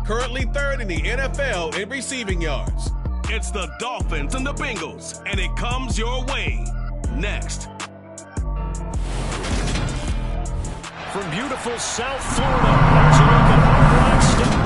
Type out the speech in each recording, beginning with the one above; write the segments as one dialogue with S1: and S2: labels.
S1: currently third in the NFL in receiving yards.
S2: It's the Dolphins and the Bengals, and it comes your way next.
S3: From beautiful South Florida, there's a look at Hard Rock Stadium.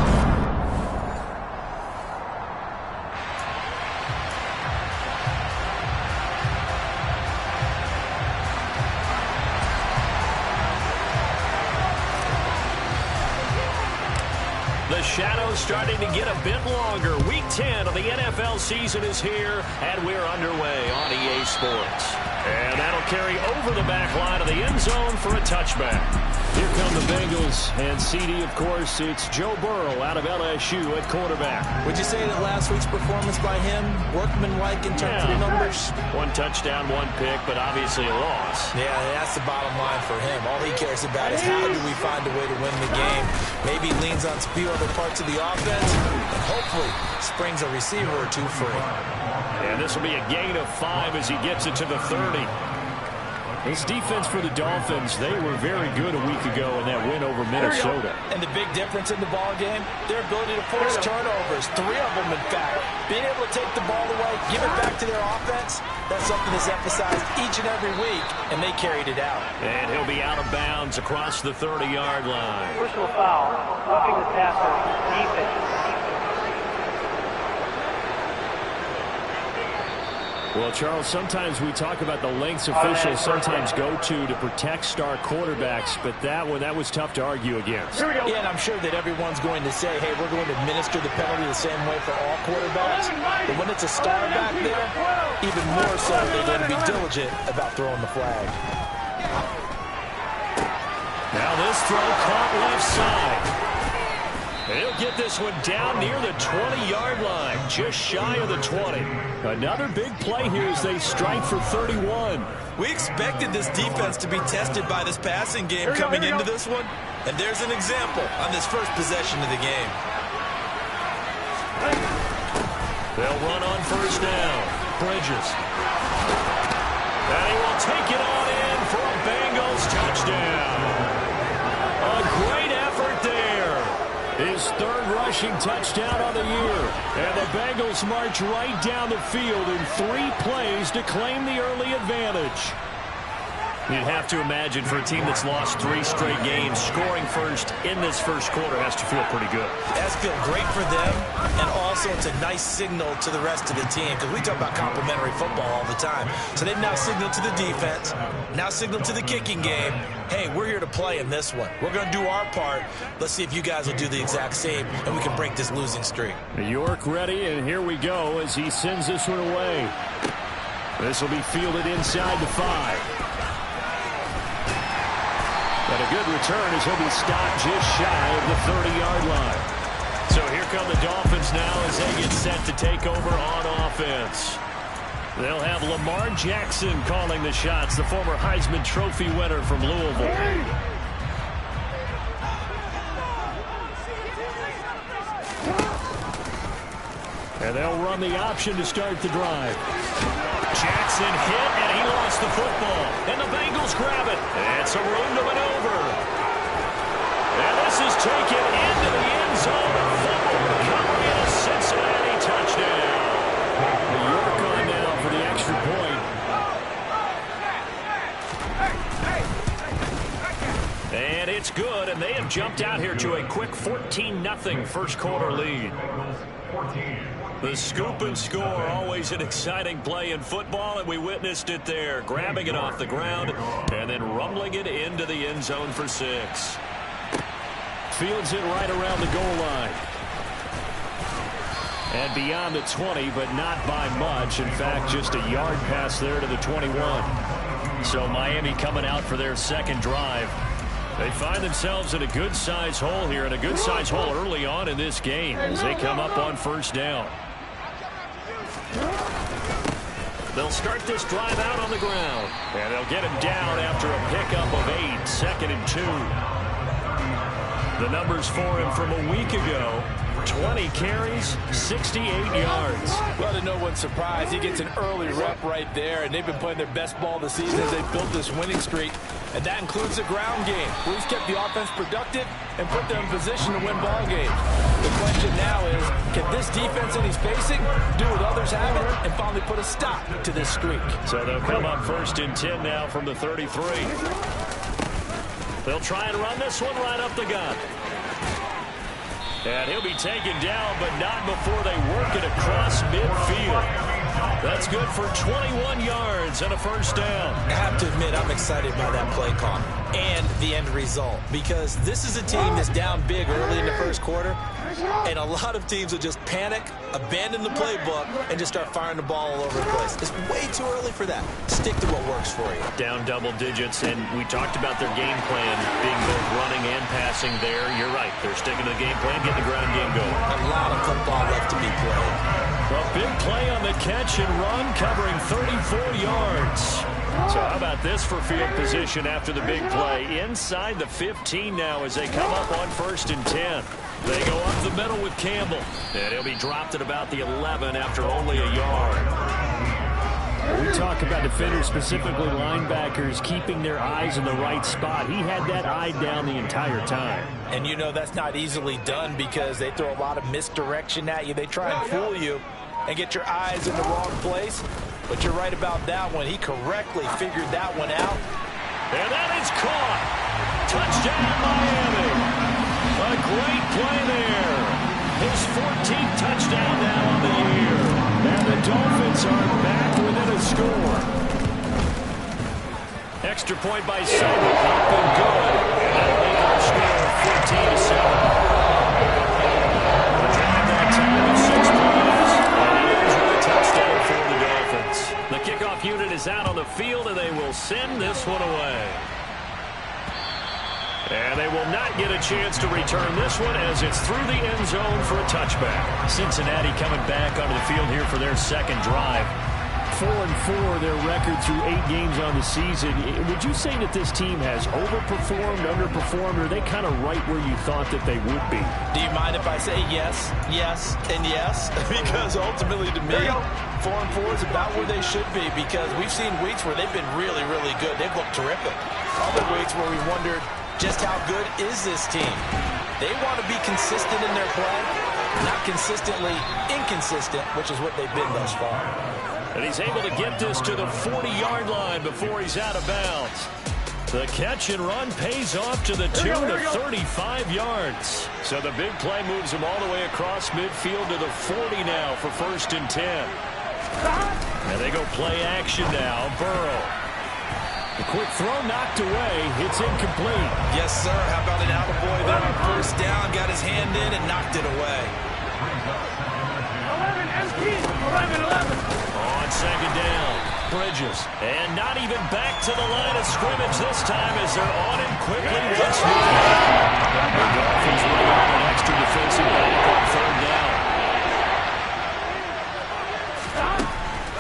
S3: The shadow's starting to get a bit longer. Week 10 of the NFL season is here, and we're underway on EA Sports. And that'll carry over the back line of the end zone for a touchback. Here come the Bengals, and CD, of course, it's Joe Burrow out of LSU at quarterback.
S4: Would you say that last week's performance by him, workmanlike in terms of the numbers?
S3: One touchdown, one pick, but obviously a loss.
S4: Yeah, that's the bottom line for him. All he cares about is how do we find a way to win the game. Maybe he leans on a few other parts of the offense, and hopefully springs a receiver or two free.
S3: And this will be a gain of 5 as he gets it to the 30. This defense for the Dolphins, they were very good a week ago in that win over Minnesota.
S4: And the big difference in the ball game, their ability to force turnovers, 3 of them in fact. Being able to take the ball away, give it back to their offense, that's something that's emphasized each and every week, and they carried it out.
S3: And he'll be out of bounds across the 30-yard line.
S5: Personal foul, roughing the passer, defense.
S3: Well, Charles, sometimes we talk about the lengths officials sometimes go to protect star quarterbacks, but that one, that was tough to argue against.
S4: Yeah, and I'm sure that everyone's going to say, hey, we're going to administer the penalty the same way for all quarterbacks. But when it's a star back there, even more so, they're going to be diligent about throwing the flag.
S3: Now this throw caught left side. He'll get this one down near the 20-yard line, just shy of the 20. Another big play here as they strike for 31.
S4: We expected this defense to be tested by this passing game coming into this one, and there's an example on this first possession of the game.
S3: They'll run on first down. Bridges. And he will take it on in for a Bengals touchdown. A great effort there. His third rushing touchdown on the year. And the Bengals march right down the field in 3 plays to claim the early advantage. You'd have to imagine for a team that's lost 3 straight games, scoring first in this first quarter has to feel pretty good.
S4: That's feel great for them, and also it's a nice signal to the rest of the team, because we talk about complimentary football all the time. So they've now signaled to the defense, now signaled to the kicking game, hey, we're here to play in this one. We're going to do our part. Let's see if you guys will do the exact same, and we can break this losing streak.
S3: York ready, and here we go as he sends this one away. This will be fielded inside the 5. But a good return as he'll be stopped just shy of the 30-yard line. So here come the Dolphins now as they get set to take over on offense. They'll have Lamar Jackson calling the shots, the former Heisman Trophy winner from Louisville. And they'll run the option to start the drive. Jackson hit, and he lost the football. And the Bengals grab it. It's a room to maneuver. And this is taken into the end zone. A fumble recovery and a Cincinnati touchdown. York on now for the extra point. And it's good, and they have jumped out here to a quick 14-0 first quarter lead. The scoop and score, always an exciting play in football, and we witnessed it there, grabbing it off the ground and then rumbling it into the end zone for 6. Fields it right around the goal line. And beyond the 20, but not by much. In fact, just a yard pass there to the 21. So Miami coming out for their second drive. They find themselves in a good-sized hole here, and a good-sized hole early on in this game as they come up on first down. They'll start this drive out on the ground, and they'll get him down after a pickup of 8, 2nd and 2. The numbers for him from a week ago, 20 carries, 68 yards.
S4: Well, to no one's surprise, he gets an early rep right there, and they've been playing their best ball this season as they've built this winning streak. And that includes the ground game, where he's kept the offense productive and put them in position to win ball games. The question defense that he's facing, do what others haven't, and finally put a stop to this streak.
S3: So they'll come up 1st and 10 now from the 33. They'll try and run this one right up the gut. And he'll be taken down, but not before they work it across midfield. That's good for 21 yards and a 1st down.
S4: I have to admit, I'm excited by that play call and the end result, because this is a team that's down big early in the 1st quarter, and a lot of teams will just panic, abandon the playbook, and just start firing the ball all over the place. It's way too early for that. Stick to what works for you.
S3: Down double digits, and we talked about their game plan being both running and passing there. You're right. They're sticking to the game plan, getting the ground game going.
S4: A lot of football left to be played.
S3: A big play on the catch and run, covering 34 yards. So how about this for field position after the big play? Inside the 15 now as they come up on 1st and 10. They go up the middle with Campbell. And he'll be dropped at about the 11 after only a yard.
S6: We talk about defenders, specifically linebackers, keeping their eyes in the right spot. He had that eye down the entire time.
S4: And you know that's not easily done because they throw a lot of misdirection at you. They try and fool you and get your eyes in the wrong place. But you're right about that one. He correctly figured that one out.
S3: And that is caught. Touchdown, Miami. A great play there. His 14th touchdown now on the year. And the Dolphins are back within a score. Extra point by Silver. Up and good. And that'll make our score 14-7. The drive that time of 6 plays. And here's with a touchdown for the Dolphins. The kickoff unit is out on the field, and they will send this one away. And they will not get a chance to return this one as it's through the end zone for a touchback. Cincinnati coming back onto the field here for their 2nd drive.
S6: 4-4, their record through 8 games on the season. Would you say that this team has overperformed, underperformed, or are they kind of right where you thought that they would be?
S4: Do you mind if I say yes, yes, and yes? Because ultimately to me, 4-4 is about where they should be, because we've seen weeks where they've been really, really good. They've looked terrific. Other weeks where we wondered just how good is this team. They want to be consistent in their play, not consistently inconsistent, which is what they've been thus far.
S3: And he's able to get this to the 40-yard line before he's out of bounds. The catch and run pays off to the tune of 35 yards. So the big play moves him all the way across midfield to the 40 now for 1st and 10. And they go play action now. Burrow. The quick throw knocked away. It's incomplete.
S4: Yes, sir. How about an attaboy there on 1st down? Got his hand in and knocked it away.
S5: 11.
S3: On 2nd down, Bridges. And not even back to the line of scrimmage this time as they're on him quickly once more. The Dolphins bring on an extra defensive back on 3rd down.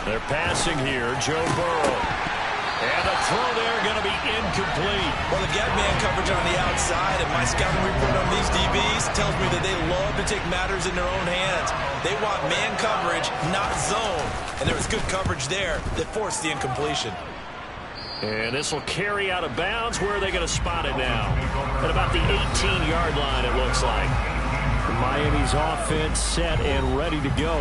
S3: They're passing here, Joe Burrow. And the throw there going to be incomplete.
S4: Well, they've got man coverage on the outside, and my scouting report on these DBs tells me that they love to take matters in their own hands. They want man coverage, not zone. And there was good coverage there that forced the incompletion.
S3: And this will carry out of bounds. Where are they going to spot it now? At about the 18-yard line, it looks like.
S6: Miami's offense set and ready to go.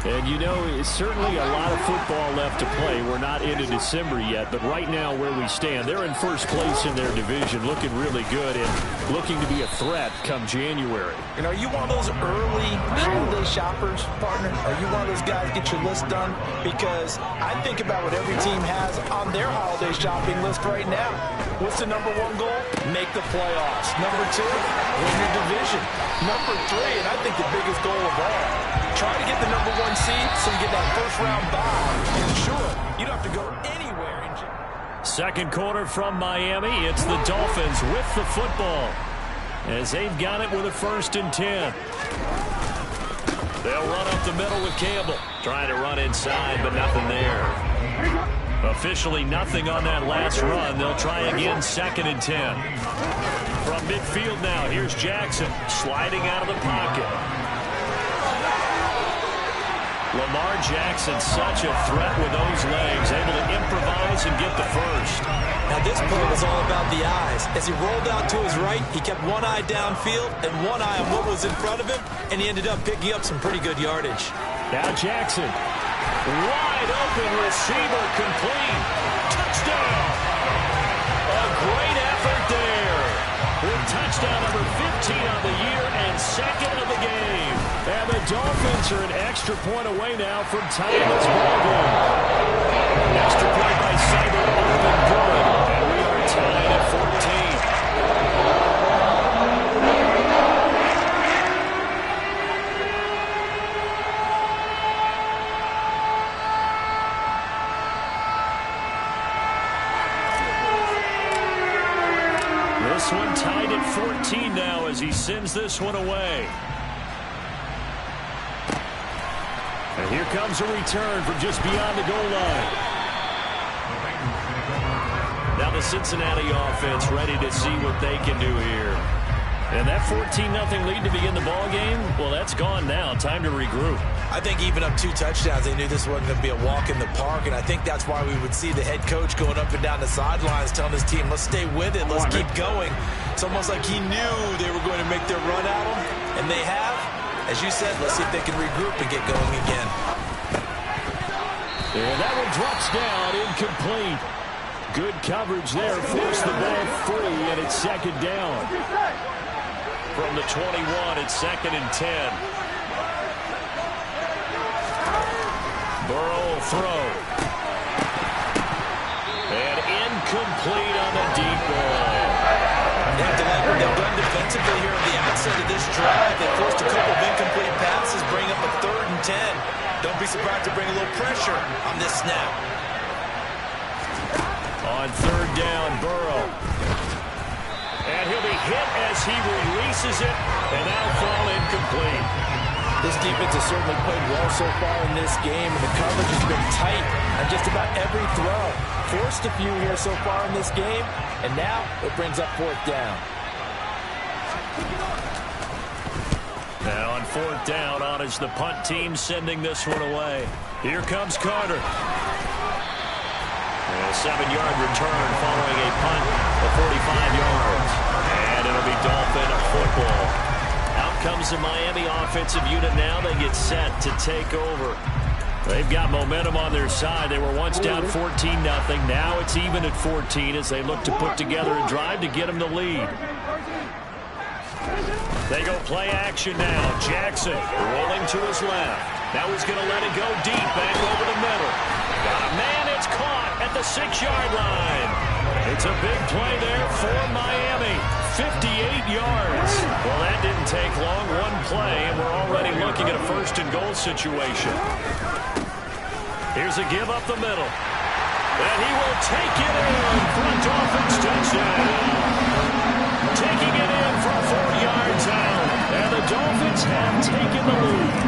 S6: And, you know, it's certainly a lot of football left to play. We're not into December yet, but right now where we stand, they're in 1st place in their division, looking really good and looking to be a threat come January.
S4: And are you one of those early holiday shoppers, partner? Are you one of those guys get your list done? Because I think about what every team has on their holiday shopping list right now. What's the #1 goal? Make the playoffs. #2, win your division. #3, and I think the biggest goal of all, try to get the #1 seed so you get that 1st-round bye. And sure, you don't have to go anywhere.
S3: 2nd quarter from Miami. It's the Dolphins with the football as they've got it with a 1st and 10. They'll run up the middle with Campbell. Trying to run inside, but nothing there. Officially nothing on that last run. They'll try again 2nd and 10. From midfield now, here's Jackson sliding out of the pocket.
S6: Lamar Jackson, such a threat with those legs, able to improvise and get the first.
S4: Now this play was all about the eyes. As he rolled out to his right, he kept one eye downfield and one eye on what was in front of him, and he ended up picking up some pretty good yardage.
S6: Now Jackson, wide open receiver, complete. Touchdown! A great effort there. With touchdown number 15 on the year and second of the game. And the Dolphins are an extra point away now from tying this ball game. Extra point by Seibert, off and good. And we are tied at 14. This one tied at 14 now as he sends this one away. And here comes a return from just beyond the goal line. Now the Cincinnati offense ready to see what they can do here. And that 14-0 lead to begin the ball game, well, that's gone now. Time to regroup.
S4: I think even up 2 touchdowns, they knew this wasn't going to be a walk in the park, and I think that's why we would see the head coach going up and down the sidelines telling his team, let's stay with it, let's keep going. It's almost like he knew they were going to make their run at him, and they have. As you said, let's see if they can regroup and get going again.
S6: And that one drops down, incomplete. Good coverage there, forced the ball free, and it's second down. From the 21, it's 2nd and 10. Burrow will throw. And incomplete on the deep ball.
S4: They've done defensively here at the outset of this drive. They forced a couple of incomplete passes, bring up a 3rd and 10. Don't be surprised to bring a little pressure on this snap.
S6: On 3rd down, Burrow. And he'll be hit as he releases it, and that'll fall incomplete.
S4: This defense has certainly played well so far in this game, and the coverage has been tight on just about every throw. Forced a few here so far in this game, and now it brings up 4th down.
S6: Now on 4th down, on is the punt team sending this one away. Here comes Carter. A 7-yard return following a punt of 45 yards. And it'll be Dolphin football. Out comes the Miami offensive unit now. They get set to take over. They've got momentum on their side. They were once down 14-0. Now it's even at 14 as they look to put together a drive to get them the lead. They go play action now. Jackson rolling to his left. Now he's going to let it go deep back over the middle. Got a man, it's caught at the 6-yard line. It's a big play there for Miami. 58 yards. Well, that didn't take long. One play, and we're already looking at a 1st and goal situation. Here's a give up the middle. And he will take it in for a Dolphins touchdown. Taking it in from 4 yards out. And the Dolphins have taken the lead.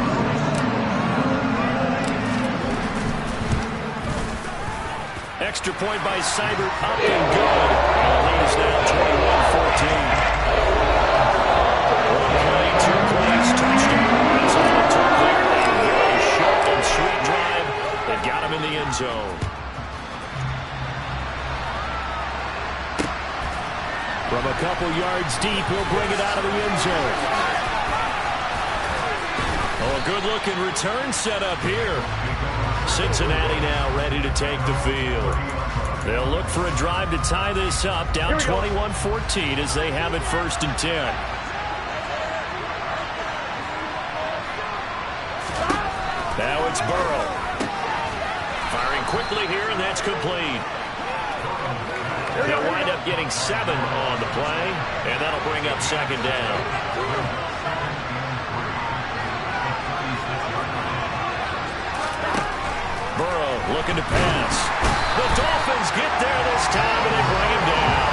S6: Extra point by Seibert, up and good. And the lead is now 21-14. 1 play, 2 plays, touchdown. As a really short and sweet drive that got him in the end zone. From a couple yards deep, he'll bring it out of the end zone. Oh, a good-looking return set up here. Cincinnati now ready to take the field. They'll look for a drive to tie this up, down 21-14 as they have it 1st and 10. Now it's Burrow. Firing quickly here, and that's complete. They'll wind up getting 7 on the play, and that'll bring up 2nd down. Burrow looking to pass. The Dolphins get there this time, and they bring him down.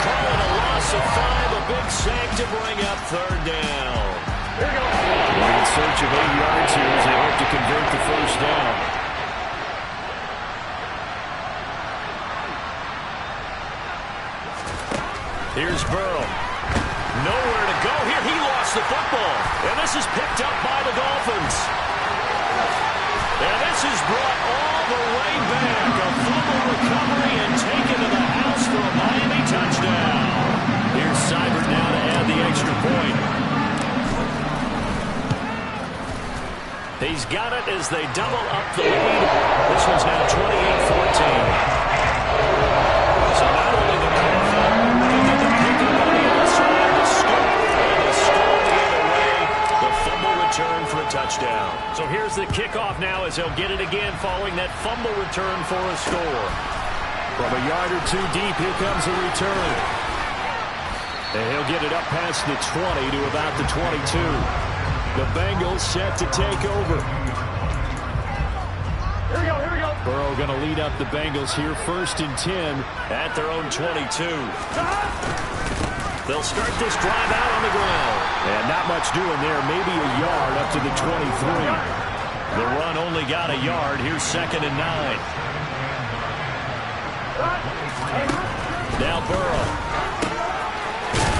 S6: Calling a loss of 5, a big sack to bring up 3rd down. We're in search of 8 yards here as they hope to convert the 1st down. Here's Burrow. Nowhere to go here. He lost the football. And this is picked up by the Dolphins.
S3: And this is brought all the way back. A fumble recovery and taken to the house for a Miami touchdown. Here's Seibert now to add the extra point. He's got it as they double up the lead. This one's now 28-14. So not only the call, but then the pickup on the outside, the scoop, and the score the other way. The fumble return for a touchdown.
S6: So here's the kickoff now as he'll get it again following that fumble return for a score. From a yard or two deep, here comes a return. And he'll get it up past the 20 to about the 22. The Bengals set to take over.
S5: Here we go.
S6: Burrow going to lead up the Bengals here, 1st and 10
S3: at their own 22. They'll start this drive out on the ground.
S6: And not much doing there, maybe a yard up to the 23.
S3: The run only got a yard. Here's 2nd and 9. Now Burrow.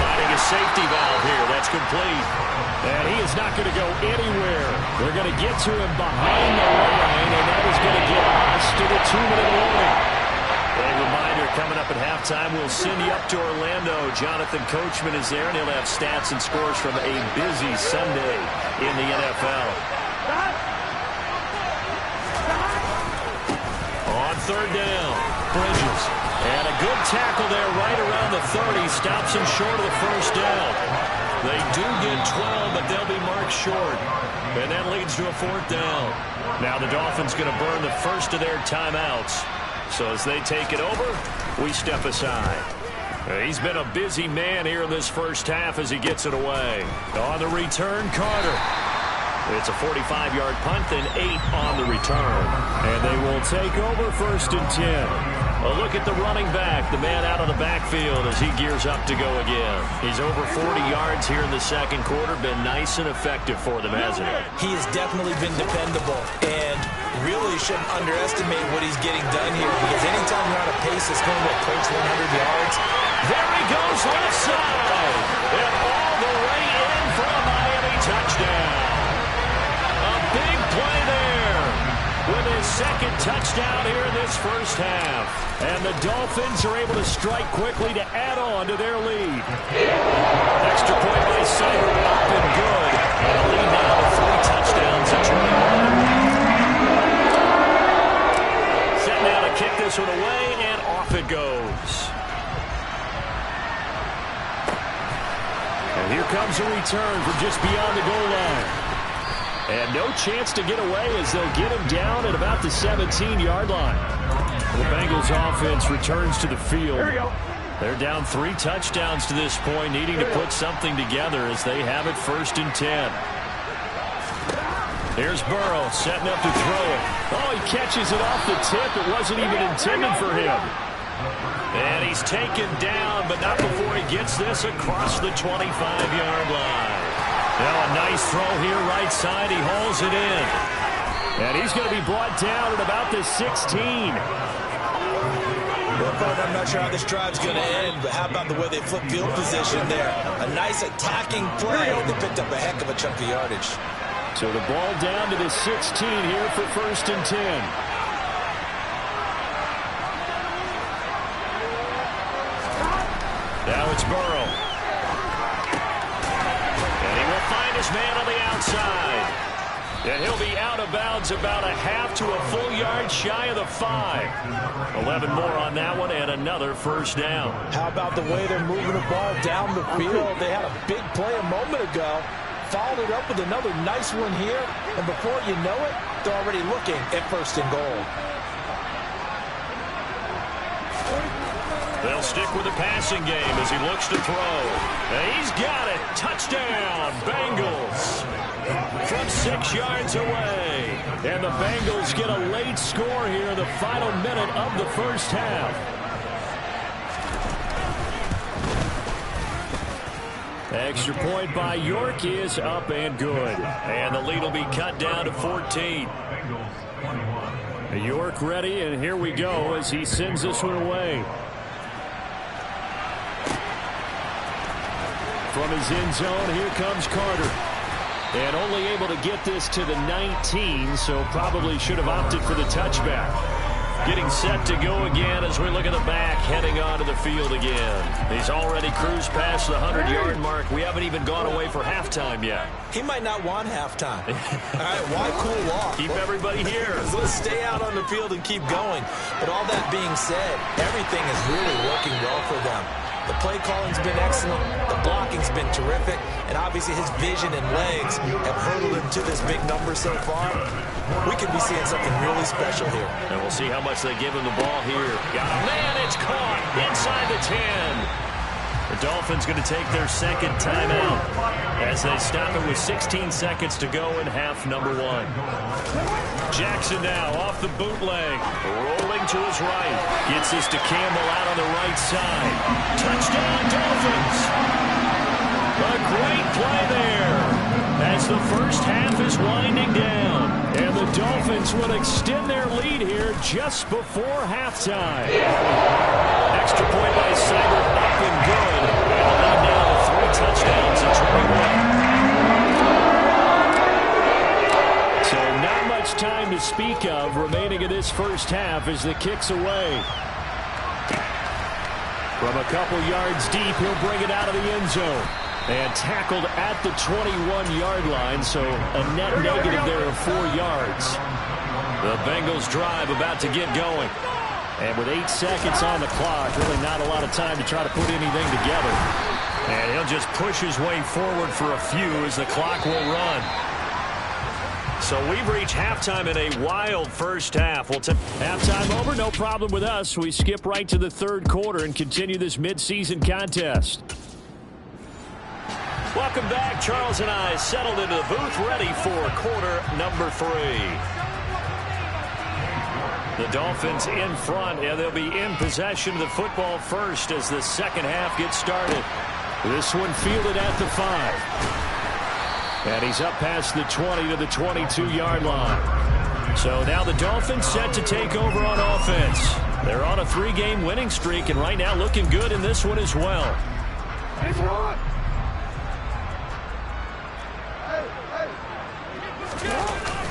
S3: Finding a safety valve here. That's complete.
S6: And he is not going to go anywhere. They're going to get to him behind the line, and that is going to get us to the 2-minute warning.
S3: A reminder, coming up at halftime, we'll send you up to Orlando. Jonathan Coachman is there, and he'll have stats and scores from a busy Sunday in the NFL. On 3rd down, Bridges. And a good tackle there right around the 30. Stops him short of the 1st down. They do get 12, but they'll be marked short. And that leads to a 4th down. Now the Dolphins going to burn the first of their timeouts. So as they take it over, we step aside. He's been a busy man here in this first half as he gets it away. On the return, Carter. It's a 45-yard punt, then 8 on the return.
S6: And they will take over 1st and 10.
S3: A look at the running back, the man out of the backfield as he gears up to go again. He's over 40 yards here in the 2nd quarter. Been nice and effective for them, hasn't he?
S4: He has definitely been dependable, and really shouldn't underestimate what he's getting done here, because anytime you're on a pace that's going to approach 100 yards,
S3: there he goes left side, and all the way in for a Miami touchdown. A big play there with his 2nd touchdown here in this first half.
S6: And the Dolphins are able to strike quickly to add on to their lead.
S3: Extra point by Seibert, up and good. And a lead now to 3 touchdowns at 21. Set now to kick this one away, and off it goes.
S6: And here comes a return from just beyond the goal line. And no chance to get away as they'll get him down at about the 17-yard line. The Bengals offense returns to the field.
S5: Here we go.
S3: They're down 3 touchdowns to this point, needing to put something together as they have it 1st and 10. Here's Burrow setting up to throw it.
S6: Oh, he catches it off the tip. It wasn't even intended for him.
S3: And he's taken down, but not before he gets this across the 25-yard line. Now a nice throw here right side. He hauls it in.
S6: And he's going to be brought down at about the 16.
S4: I'm not sure how this drive's going to end, but how about the way they flip field position there? A nice attacking play. They picked up a heck of a chunk of yardage.
S6: So the ball down to the 16 here for 1st and 10.
S3: Now it's Burrow. His man on the outside. And he'll be out of bounds about a half to a full yard shy of the 5. 11 more on that one and another 1st down.
S4: How about the way they're moving the ball down the field? They had a big play a moment ago. Followed it up with another nice one here. And before you know it, they're already looking at 1st and goal.
S3: They'll stick with the passing game as he looks to throw. And he's got it. Touchdown, Bengals. From 6 yards away.
S6: And the Bengals get a late score here in the final minute of the first half. Extra point by York is up and good.
S3: And the lead will be cut down to 14.
S6: York ready, and here we go as he sends this one away. From his end zone, here comes Carter. And only able to get this to the 19, so probably should have opted for the touchback. Getting set to go again as we look at the back, heading onto the field again. He's already cruised past the 100-yard mark. We haven't even gone away for halftime yet.
S4: He might not want halftime. All right, why cool off?
S6: Keep everybody here.
S4: Let's stay out on the field and keep going. But all that being said, everything is really working well for them. The play calling's been excellent, the blocking's been terrific, and obviously his vision and legs have hurdled him to this big number so far. We could be seeing something really special here.
S6: And we'll see how much they give him the ball here. Got a man, it's caught inside the 10. The Dolphins going to take their second timeout as they stop it with 16 seconds to go in half number 1. Jackson now off the bootleg, rolling to his right. Gets this to Campbell out on the right side. Touchdown, Dolphins! A great play there as the first half is winding down. And the Dolphins will extend their lead here just before halftime. Extra point by Seibert, up and good. And the lead now to 3 touchdowns at 21. So not much time to speak of remaining in this first half as the kick's away. From a couple yards deep, he'll bring it out of the end zone. And tackled at the 21-yard line, so a net negative there of 4 yards. The Bengals drive about to get going. And with 8 seconds on the clock, really not a lot of time to try to put anything together. And he'll just push his way forward for a few as the clock will run. So we've reached halftime in a wild first half. Halftime over, no problem with us. We skip right to the third quarter and continue this midseason contest. Welcome back. Charles and I settled into the booth, ready for quarter number 3. The Dolphins in front, and they'll be in possession of the football first as the second half gets started. This one fielded at the 5. And he's up past the 20 to the 22-yard line. So now the Dolphins set to take over on offense. They're on a 3-game winning streak, and right now looking good in this one as well.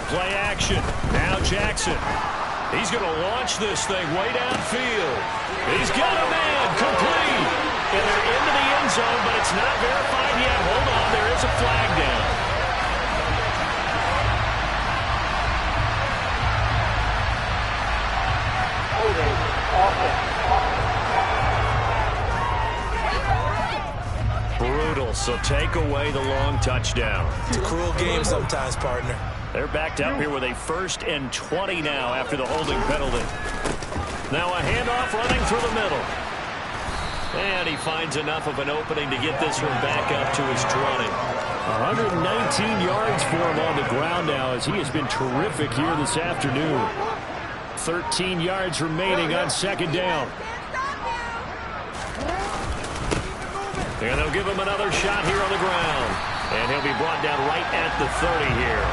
S6: Play action. Now Jackson. He's going to launch this thing way downfield. He's got a man complete. And they're into the end zone, but it's not verified yet. Hold on, there is a flag down. Brutal, so take away the long touchdown.
S4: It's a cruel game sometimes, partner.
S6: They're backed up here with a 1st and 20 now after the holding penalty. Now a handoff running through the middle. And he finds enough of an opening to get this one back up to his 20. 119 yards for him on the ground now as he has been terrific here this afternoon. 13 yards remaining on second down. And they'll give him another shot here on the ground. And he'll be brought down right at the 30 here.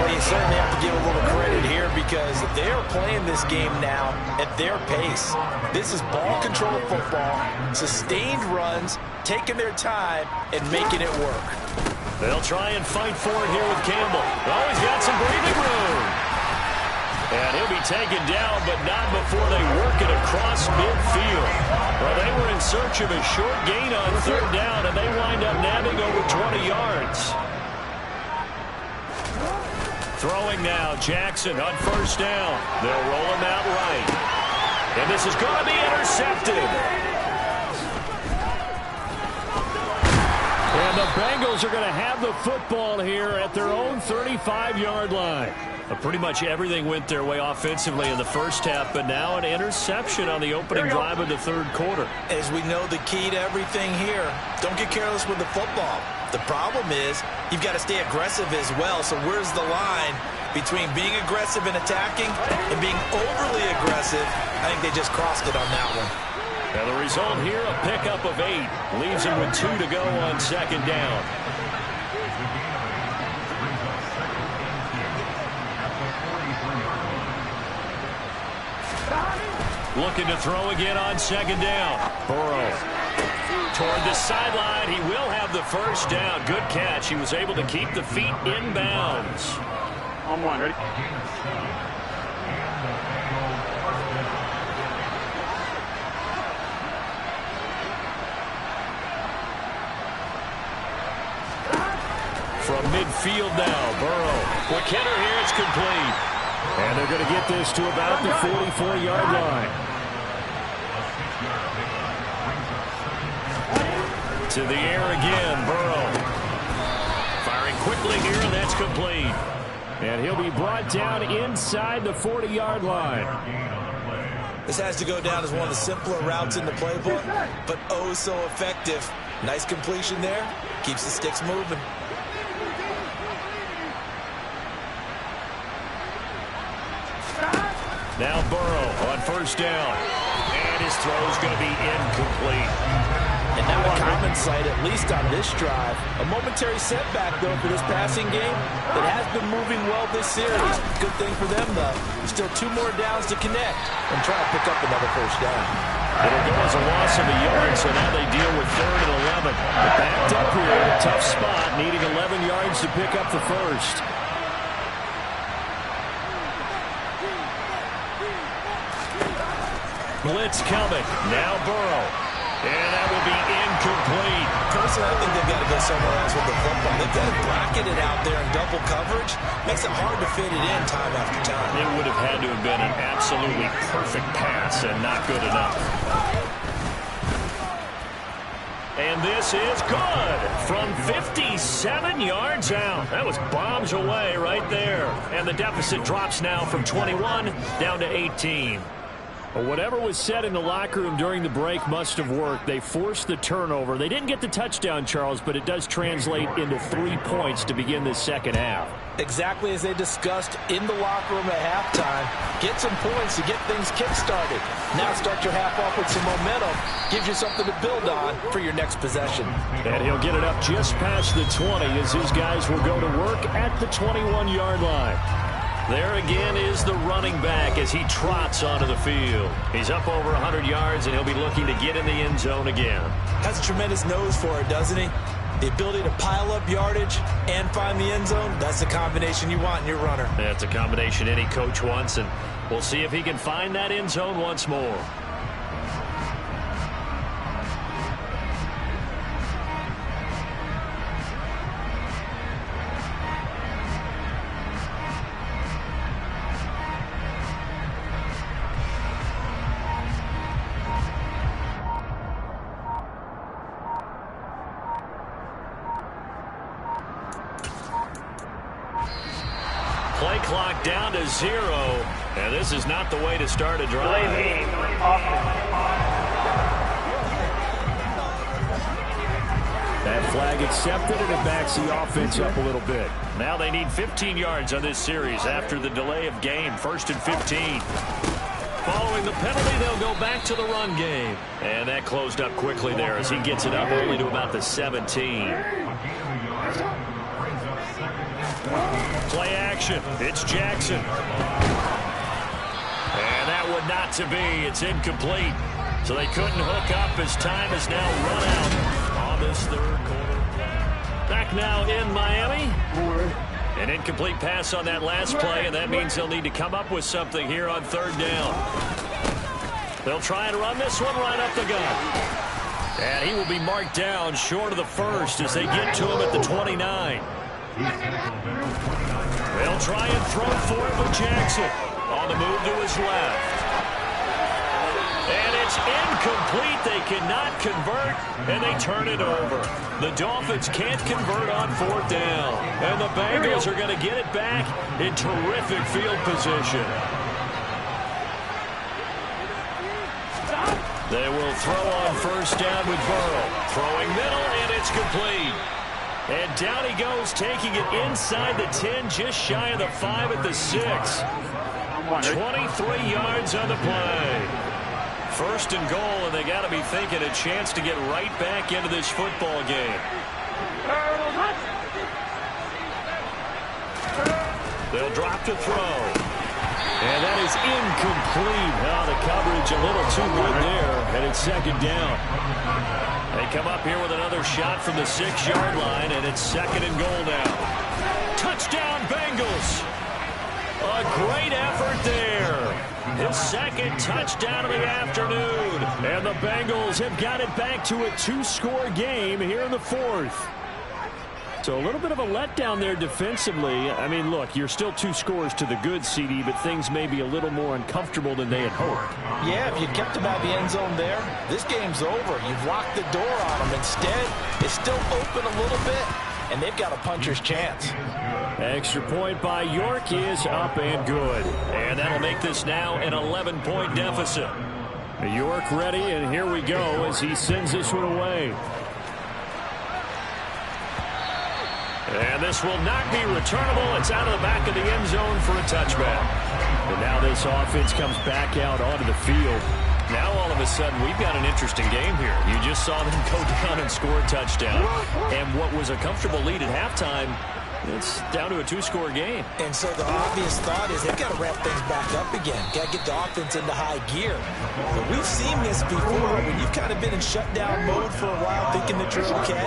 S4: Well, you certainly have to give a little credit here because they're playing this game now at their pace. This is ball control football, sustained runs, taking their time, and making it work.
S6: They'll try and fight for it here with Campbell. Oh, he's got some breathing room. And he'll be taken down, but not before they work it across midfield. Well, they were in search of a short gain on third down, and they wind up nabbing over 20 yards. Throwing now, Jackson on first down. They'll roll him out right. And this is going to be intercepted. And the Bengals are going to have the football here at their own 35-yard line. Pretty much everything went their way offensively in the first half, but now an interception on the opening drive of the third quarter.
S4: As we know, the key to everything here, don't get careless with the football. The problem is you've got to stay aggressive as well. So where's the line between being aggressive and attacking and being overly aggressive? I think they just crossed it on that one.
S6: Now the result here, a pickup of 8. Leaves him with 2 to go on second down. Looking to throw again on second down. Burrow
S3: toward the sideline. He will have the first down. Good catch. He was able to keep the feet inbounds.
S5: On one, ready?
S3: From midfield now, Burrow. McKinnon here, it's complete.
S6: And they're going to get this to about the 44-yard line.
S3: To the air again, Burrow. Firing quickly here, and that's complete.
S6: And he'll be brought down inside the 40-yard line.
S4: This has to go down as one of the simpler routes in the playbook, but oh so effective. Nice completion there. Keeps the sticks moving.
S3: Now Burrow on first down. And his throw's going to be incomplete.
S4: And not a common sight, at least on this drive. A momentary setback, though, for this passing game. It has been moving well this series. Good thing for them, though. Still 2 more downs to connect and try to pick up another first down.
S3: It'll go as a loss of a yard, so now they deal with 3rd and 11.
S6: Backed up here in a tough spot, needing 11 yards to pick up the first.
S3: Blitz coming. Now Burrow. And that will be incomplete.
S4: Personally, I think they've got to go somewhere else with the football. They've got to bracket it out there in double coverage. Makes it hard to fit it in time after time.
S3: It would have had to have been an absolutely perfect pass and not good enough. And this is good from 57 yards out. That was bombs away right there. And the deficit drops now from 21 down to 18.
S6: Well, whatever was said in the locker room during the break must have worked. They forced the turnover. They didn't get the touchdown, Charles, but it does translate into 3 points to begin this second half.
S4: Exactly as they discussed in the locker room at halftime. Get some points to get things kick-started. Now start your half off with some momentum. Gives you something to build on for your next possession.
S6: And he'll get it up just past the 20 as his guys will go to work at the 21-yard line.
S3: There again is the running back as he trots onto the field. He's up over 100 yards, and he'll be looking to get in the end zone again.
S4: Has a tremendous nose for it, doesn't he? The ability to pile up yardage and find the end zone, that's the combination you want in your runner.
S3: That's a combination any coach wants, and we'll see if he can find that end zone once more. Play clock down to 0, and this is not the way to start a drive.
S6: That flag accepted, and it backs the offense up a little bit.
S3: Now they need 15 yards on this series after the delay of game. 1st and 15. Following the penalty, they'll go back to the run game. And that closed up quickly there as he gets it up only to about the 17. Play action. It's Jackson. And that would not to be. It's incomplete. So they couldn't hook up as time is now run out on this 3rd quarter. Back now in Miami. An incomplete pass on that last play, and that means they'll need to come up with something here on 3rd down. They'll try and run this one right up the gut. And he will be marked down short of the first as they get to him at the 29. They'll try and throw for it with Jackson. On the move to his left. And it's incomplete. They cannot convert, and they turn it over. The Dolphins can't convert on 4th down. And the Bengals are going to get it back in terrific field position. They will throw on 1st down with Burrow. Throwing middle, and it's complete. And down he goes, taking it inside the 10, just shy of the 5 at the 6. 23 yards on the play. 1st and goal, and they got to be thinking a chance to get right back into this football game. They'll drop to throw.
S6: And that is incomplete. Oh, the coverage a little too good there, and it's second down. They come up here with another shot from the 6-yard line, and it's second and goal now. Touchdown, Bengals. A great effort there. His second touchdown of the afternoon. And the Bengals have got it back to a 2-score game here in the fourth. So a little bit of a letdown there defensively. I mean, look, you're still 2 scores to the good, CD, but things may be a little more uncomfortable than they had hoped.
S4: Yeah, if you kept them out of the end zone there, this game's over. You've locked the door on them. Instead, it's still open a little bit, and they've got a puncher's chance.
S6: Extra point by York is up and good. And that'll make this now an 11-point deficit. York ready, and here we go as he sends this one away. And this will not be returnable. It's out of the back of the end zone for a touchback. And now this offense comes back out onto the field. Now all of a sudden we've got an interesting game here. You just saw them go down and score a touchdown. And what was a comfortable lead at halftime, it's down to a 2-score game.
S4: And so the obvious thought is they've got to ramp things back up again. Got to get the offense into high gear. But we've seen this before. When you've kind of been in shutdown mode for a while thinking that you're okay,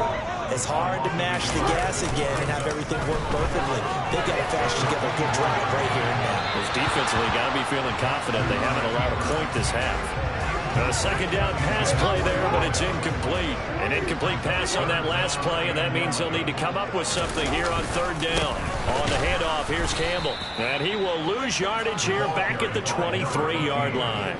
S4: it's hard to mash the gas again and have everything work perfectly. They've got to fast together a good drive right here and now.
S6: Those defensively got to be feeling confident they haven't allowed a point this half. A second down pass play there, but it's incomplete. An incomplete pass on that last play, and that means they'll need to come up with something here on third down. On the handoff, here's Campbell. And he will lose yardage here back at the 23-yard line.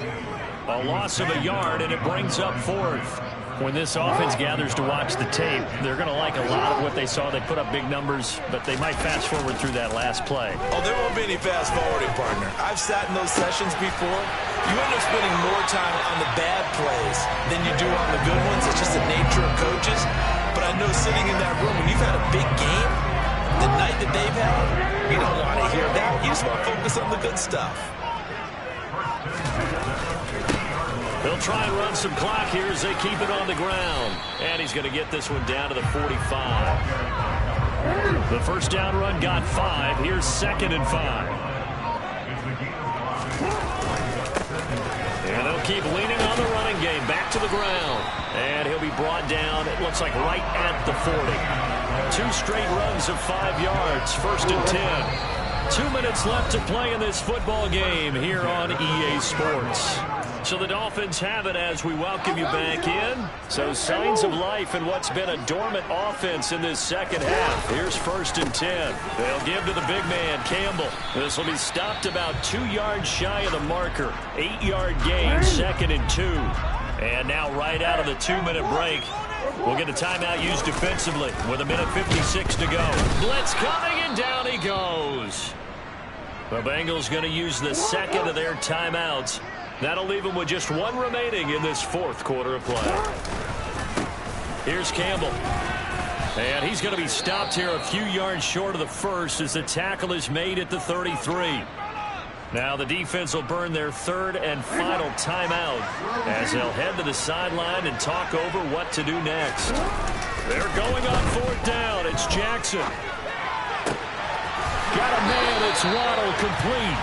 S6: A loss of a yard, and it brings up fourth. When this offense gathers to watch the tape, they're going to like a lot of what they saw. They put up big numbers, but they might fast forward through that last play.
S4: Oh, there won't be any fast forwarding, partner. I've sat in those sessions before. You end up spending more time on the bad plays than you do on the good ones. It's just the nature of coaches. But I know sitting in that room, when you've had a big game, the night that they've had, you don't want to hear that. You just want to focus on the good stuff.
S6: They'll try and run some clock here as they keep it on the ground. And he's going to get this one down to the 45. The first down run got 5. Here's second and 5. And they'll keep leaning on the running game. Back to the ground. And he'll be brought down, it looks like, right at the 40. 2 straight runs of 5 yards. First and 10. 2 minutes left to play in this football game here on EA Sports. So the Dolphins have it as we welcome you back in. So signs of life in what's been a dormant offense in this second half. Here's first and 10. They'll give to the big man, Campbell. This will be stopped about 2 yards shy of the marker. 8-yard gain, second and 2. And now right out of the 2-minute break, we'll get a timeout used defensively with 1:56 to go. Blitz coming, and down he goes. The Bengals going to use the second of their timeouts. That'll leave them with just 1 remaining in this fourth quarter of play. Here's Campbell. And he's going to be stopped here a few yards short of the first as the tackle is made at the 33. Now the defense will burn their third and final timeout as they'll head to the sideline and talk over what to do next. They're going on fourth down. It's Jackson. Got a man. It's Waddle complete.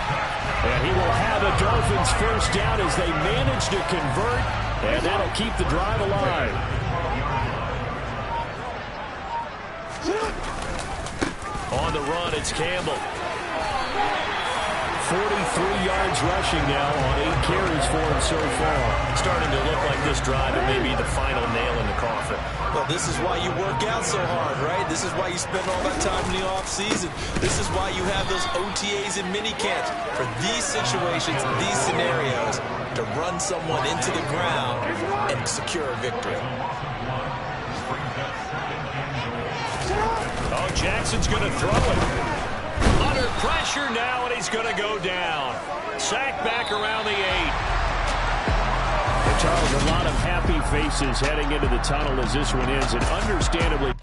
S6: And he will have a Dolphins first down as they manage to convert, and that'll keep the drive alive. On the run, it's Campbell. 43 yards rushing now on 8 carries for him so far. Starting to look like this drive, it may be the final nail in the coffin.
S4: Well, this is why you work out so hard, right? This is why you spend all that time in the offseason. This is why you have those OTAs and minicamps for these situations, these scenarios, to run someone into the ground and secure a victory.
S6: Oh, Jackson's going to throw it. Under pressure now, and he's going to go down. Sacked back around the 8. Charles, a lot of happy faces heading into the tunnel as this one ends, and understandably